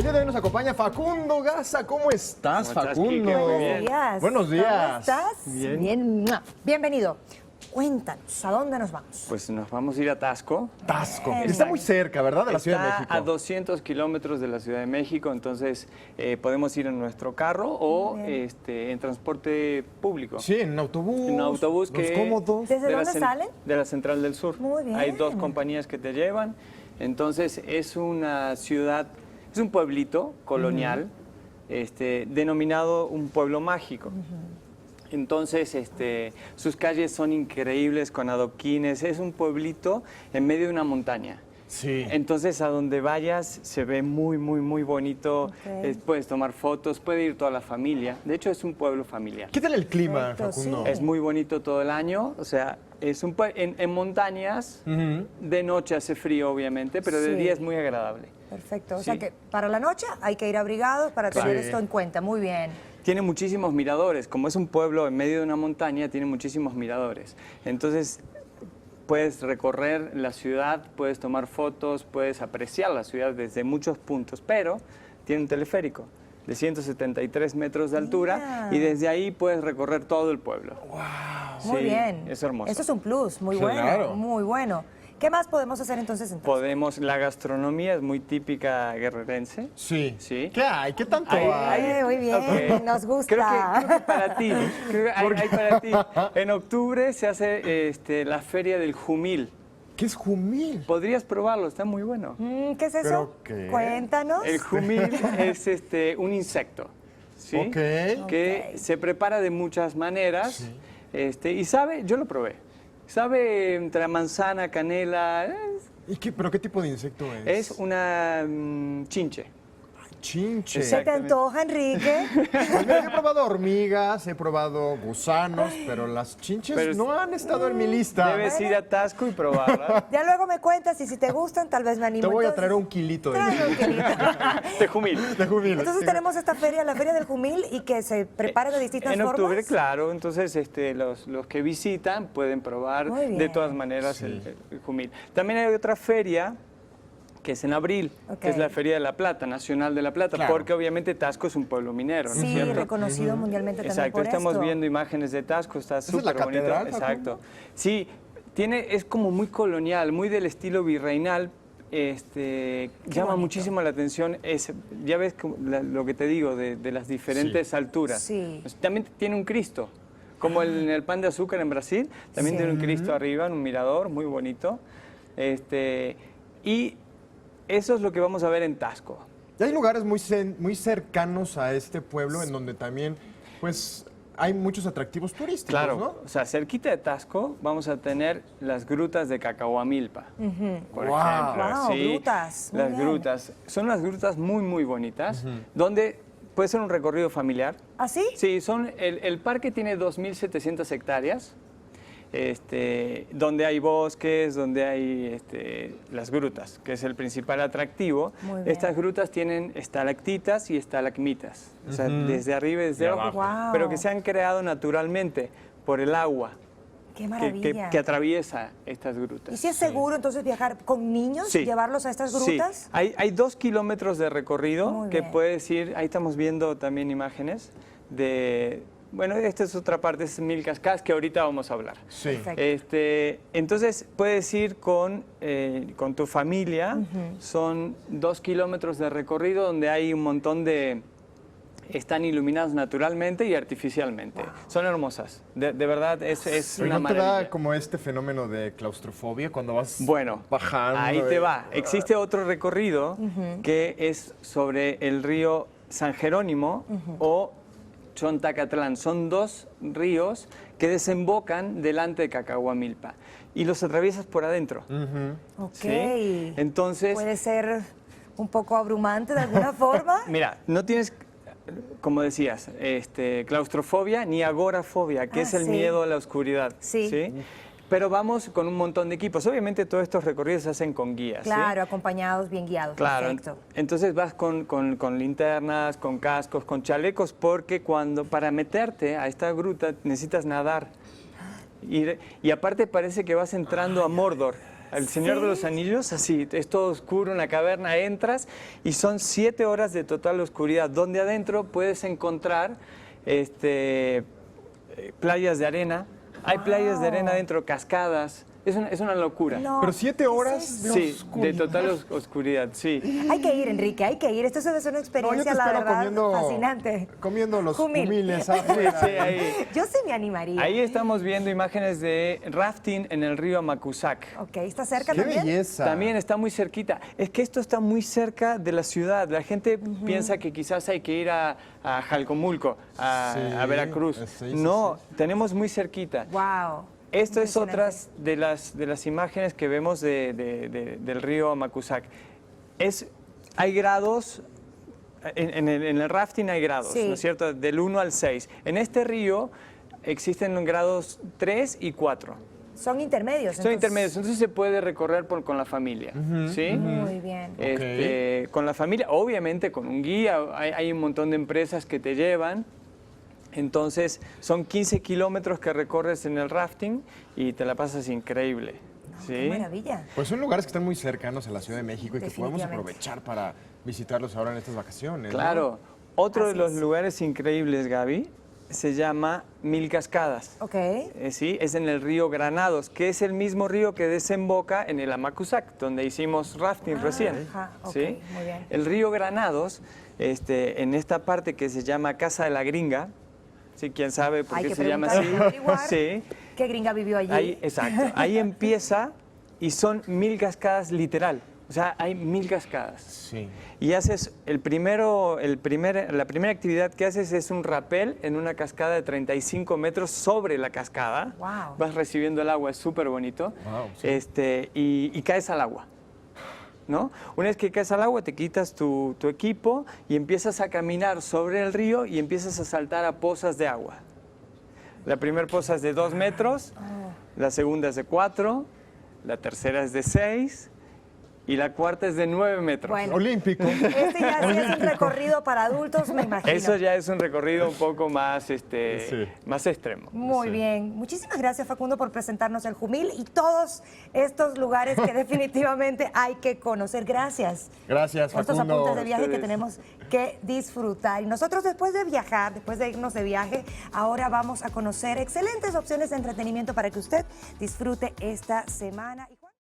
El día de hoy nos acompaña Facundo Gaza. ¿Cómo estás, ¿Cómo estás, Facundo? Quique? Muy Buenos días. Buenos días. ¿Cómo estás? Bien. Bienvenido. Cuéntanos, ¿a dónde nos vamos? Pues nos vamos a ir a Tasco. Tasco. Bien. Está muy cerca, ¿verdad? De la Ciudad de Está México. a 200 kilómetros de la Ciudad de México, entonces podemos ir en nuestro carro o en transporte público. Sí, en un autobús. En un autobús los que... cómodos. ¿Desde de la dónde salen? De la Central del Sur. Muy bien. Hay dos compañías que te llevan. Entonces es una ciudad, es un pueblito colonial, denominado un pueblo mágico. Entonces, sus calles son increíbles con adoquines. Es un pueblito en medio de una montaña. Sí. Entonces, a donde vayas se ve muy, muy, muy bonito. Ok. Puedes tomar fotos, puede ir toda la familia. De hecho, es un pueblo familiar. ¿Qué tal el clima, Perfecto, Facundo? sí. Es muy bonito todo el año. O sea, es en montañas. Ujú. De noche hace frío, obviamente, pero de Sí. día es muy agradable. Perfecto. O Sí. sea que para la noche hay que ir abrigados para tener Sí. esto en cuenta. Muy bien. Tiene muchísimos miradores. Como es un pueblo en medio de una montaña, tiene muchísimos miradores. Entonces, puedes recorrer la ciudad, puedes tomar fotos, puedes apreciar la ciudad desde muchos puntos, pero tiene un teleférico de 173 metros de altura Mira. y desde ahí puedes recorrer todo el pueblo. Muy Sí, bien. es hermoso. Eso es un plus. Muy Claro. bueno. Muy bueno. ¿Qué más podemos hacer entonces en Tasco? La gastronomía es muy típica guerrerense. Sí. Sí. ¿Qué hay? ¿Qué tanto Hay- hay? Muy bien. Ok. Nos gusta. Creo que para ti, hay para ti. En octubre se hace la feria del Jumil. ¿Qué es jumil? Podrías probarlo, está muy bueno. ¿Qué es eso? ¿Pero qué? Cuéntanos. El jumil es un insecto, ¿sí? Ok. Que Ok. se prepara de muchas maneras. Sí. Y sabe, yo lo probé. Sabe entre manzana, canela. ¿Pero qué tipo de insecto es? Es una chinche. Chinche. ¿Se te antoja, Enrique? Pues mira, yo he probado hormigas, he probado gusanos, pero las chinches Pero no han estado en mi lista. Debes ir a Tasco y probarla. Ya luego me cuentas y si te gustan, tal vez me animo. Te voy a Entonces, traer un kilito de tráeme un kilito. De jumil. de jumil. Entonces tenemos esta feria, la Feria del Jumil, y que se prepara de distintas En formas. octubre, claro. Entonces, los que visitan pueden probar Muy bien. de todas maneras Sí. el jumil. También hay otra feria que es en abril, Ok. que es la Feria de la Plata, Nacional de la Plata, Claro. porque obviamente Tasco es un pueblo minero, ¿no es Sí, cierto? reconocido mundialmente también Exacto, por estamos esto. viendo imágenes de Tasco, está es la súper bonito. catedral, Exacto. Facundo? Sí, es como muy colonial, muy del estilo virreinal. Llama bonito. muchísimo la atención. Ya ves lo que te digo de las diferentes alturas. Sí. Pues también tiene un Cristo, como en el Pan de Azúcar en Brasil, también Sí. tiene un Cristo arriba, en un mirador muy bonito. Y eso es lo que vamos a ver en Tasco. Y hay lugares muy cercanos a este pueblo en donde también, pues, hay muchos atractivos turísticos, Claro, ¿no? o sea, cerquita de Tasco vamos a tener las grutas de Cacahuamilpa, por Wow. ejemplo. Wow, grutas, muy Las bien. grutas. Son unas grutas muy, muy bonitas, donde puede ser un recorrido familiar. ¿Ah, sí? Sí, el parque tiene 2.700 hectáreas, donde hay bosques, donde hay las grutas, que es el principal atractivo. Muy bien. Estas grutas tienen estalactitas y estalagmitas, o sea, desde arriba y desde De abajo, abajo. Wow. pero que se han creado naturalmente por el agua Qué que, maravilla. que atraviesa estas grutas. ¿Y si es seguro entonces viajar con niños, Sí. llevarlos a estas Sí, grutas? hay 2 kilómetros de recorrido Muy que bien. puedes ir, ahí estamos viendo también imágenes de, bueno, esta es otra parte, es Mil Cascadas, que ahorita vamos a hablar. Sí. Perfecto. Entonces puedes ir con tu familia, son 2 kilómetros de recorrido donde hay un montón de... Están iluminados naturalmente y artificialmente. Son hermosas, de verdad es Pero una ¿no te maravilla. da como este fenómeno de claustrofobia cuando vas Bueno, bajando? ahí te va. Existe otro recorrido que es sobre el río San Jerónimo o Chontacatlán. Son 2 ríos que desembocan delante de Cacahuamilpa y los atraviesas por adentro. Ujú. Ok. ¿sí? Entonces, Puede ser un poco abrumante de alguna forma. mira, no tienes, como decías, claustrofobia ni agorafobia, que Ah, es el sí. miedo a la oscuridad. Sí. Pero vamos con un montón de equipos. Obviamente todos estos recorridos se hacen con guías. ¿sí? Claro, acompañados, bien guiados. Claro, Perfecto. entonces vas con linternas, con cascos, con chalecos, porque para meterte a esta gruta necesitas nadar. Y aparte parece que vas entrando a Mordor. al Señor de los Anillos, así, es todo oscuro, una caverna, entras y son 7 horas de total oscuridad, donde adentro puedes encontrar playas de arena, hay playas de arena dentro, cascadas, es una locura. No, Pero 7 ¿qué es horas eso? de Sí, de oscuridad. total oscuridad, sí. Hay que ir, Enrique, hay que ir. Esto debe ser una No, yo te experiencia, la espero verdad, fascinante. comiendo los Humil. humiles. Sí, sí, ahí. Yo sí me animaría. Ahí estamos viendo imágenes de rafting en el río Amacuzac. Ok, ¿está cerca ¡Qué también? belleza! También está muy cerquita. Es que esto está muy cerca de la ciudad. La gente piensa que quizás hay que ir a Jalcomulco, a Veracruz. Sí, No, tenemos muy cerquita. Wow. Esto es Impresionante. otras de las imágenes que vemos del río Amacuzac. Hay grados, en el rafting hay grados, Sí. ¿no es cierto? Del 1 al 6. En este río existen grados 3 y 4. Son intermedios. Son intermedios, entonces se puede recorrer con la familia, ¿sí? Muy bien. Con la familia, obviamente con un guía, hay un montón de empresas que te llevan. Entonces, son 15 kilómetros que recorres en el rafting y te la pasas increíble. ¿sí? Qué maravilla. Pues son lugares que están muy cercanos a la Ciudad de México y que podemos Definitivamente. aprovechar para visitarlos ahora en estas vacaciones. ¿no? Claro. Otro de Así los es. lugares increíbles, Gaby, se llama Mil Cascadas. Ok. Sí, es en el río Granados, que es el mismo río que desemboca en el Amacuzac, donde hicimos rafting recién. ajá, ok, ¿sí? muy bien. El río Granados, en esta parte que se llama Casa de la Gringa, ¿sí? ¿Quién sabe por Hay qué que se llama así? preguntar, averiguar. Sí. ¿Qué gringa vivió allí? Ahí, exacto. Ahí empieza y son 1000 cascadas literal. O sea, hay 1000 cascadas. Sí. Y haces la primera actividad que haces es un rapel en una cascada de 35 metros sobre la cascada. Wow. Vas recibiendo el agua, es súper bonito. Wow, sí. Y caes al agua. ¿No? Una vez que caes al agua, te quitas tu equipo y empiezas a caminar sobre el río y empiezas a saltar a pozas de agua. La primera poza es de 2 metros, la segunda es de 4, la tercera es de 6 y la cuarta es de 9 metros. Bueno. Olímpico. Este ya sí es un recorrido para adultos, me imagino. Eso ya es un recorrido un poco más, más extremo. Muy bien. Muchísimas gracias, Facundo, por presentarnos el Jumil y todos estos lugares que definitivamente hay que conocer. Gracias. Gracias, Por estos Facundo. apuntes de viaje que ustedes. tenemos que disfrutar. Y nosotros después de viajar, después de irnos de viaje, ahora vamos a conocer excelentes opciones de entretenimiento para que usted disfrute esta semana.